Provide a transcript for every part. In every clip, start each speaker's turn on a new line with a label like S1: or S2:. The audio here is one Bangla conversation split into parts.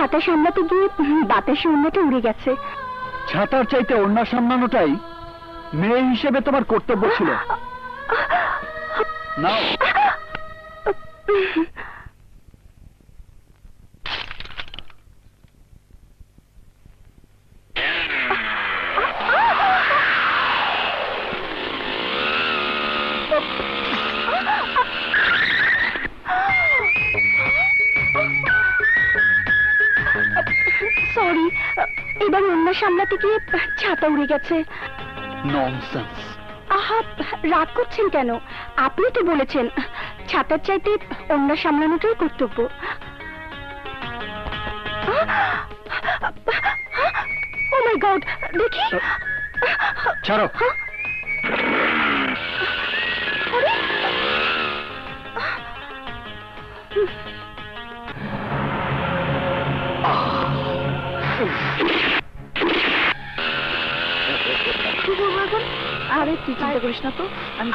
S1: ছাতা সামলাতে গিয়ে বাতাসে অন্যটা উড়ে গেছে।
S2: ছাতার চাইতে ওড়না সামলানোটাই মেয়ে হিসেবে তোমার কর্তব্য ছিল। নাও।
S1: সরি, এবার ওড়না সামলাতে গিয়ে ছাতা উড়ে গেছে।
S2: ননসেন্স।
S1: আহা, রাগ করছেন কেন? আপনি তো বলেছেন ছাতার চাইতে ওড়না সামলানোটাই কর্তব্য। ও মাই গড, দেখি।
S2: ছাড়ো।
S1: আরে! কি করবো এখন? আরে তুই চিন্তা করিস না তো, আমি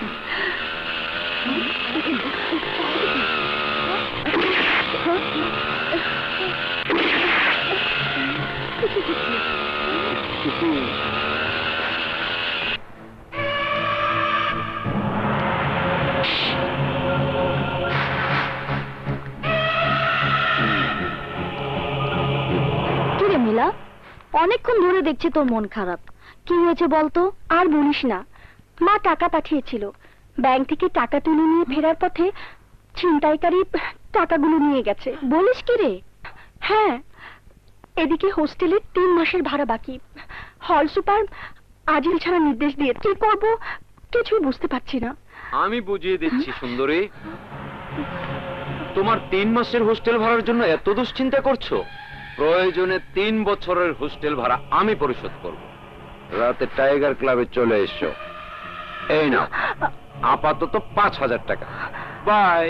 S1: কিরে মিলা, অনেকক্ষণ ধরে দেখছি তোর মন খারাপ। কি হয়েছে বলতো? আর বলিস না, মা টাকা পাঠিয়েছিল, ব্যাংক থেকে টাকা তুলে নিয়ে ফেরার পথে ছিনতাইকারী টাকাগুলো নিয়ে গেছে। বলিস কি রে? হ্যাঁ, এদিকে হোস্টেলের 3 মাসের ভাড়া বাকি। হল সুপার আজিল ছাড়া নির্দেশ দিয়ে কি করব কিছুই বুঝতে পারছি না।
S3: আমি বুঝিয়ে দিচ্ছি সুন্দরী। তোমার 3 মাসের হোস্টেল ভাড়ার জন্য এত দুশ্চিন্তা করছো? প্রয়োজনে 3 বছরের হোস্টেল ভাড়া আমি পরিশোধ করব। রাতে টাইগার ক্লাবে চলে এসো। এই নাও আপাতত 5000 টাকা। বাই।